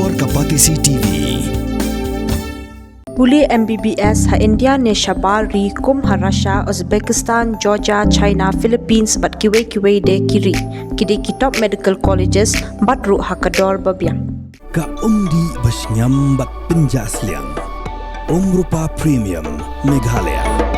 Luar Kapatisi TV. Puli MBBS ha India ne Shabal ri kum ha Russia, Uzbekistan, Georgia, China, Philippines bat kiwe de kiri. Kidi kitop medical colleges bat ru ha kador babiang. Ka umdi basnyam bat penjasliang. Rupa Premium Meghalaya.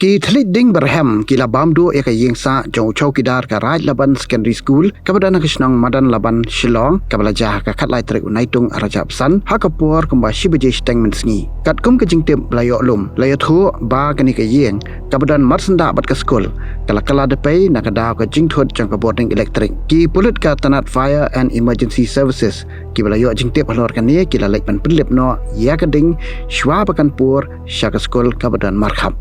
Ki thlit ding berhem ki Laban do eka Ïing sa jong Chowkidar ka Raj Laban Secondary School kabadan kisnong Madan Laban Shillong kabalaja ka khatlai trek unaitung arajap san hakapur kumba shibaje steng mensngi kat kum ka jingtep layo lum layo thu ba kani ka Ïing kabadan marsenda bat ka Skul kala depai nakadaw ka jingthot jong ka boarding electric ki pulut ka tanat fire and emergency services ki balayo jingtep halor kani ki lalek pan pelip no ya kading shwa bakan pur syaka Skul kabadan markham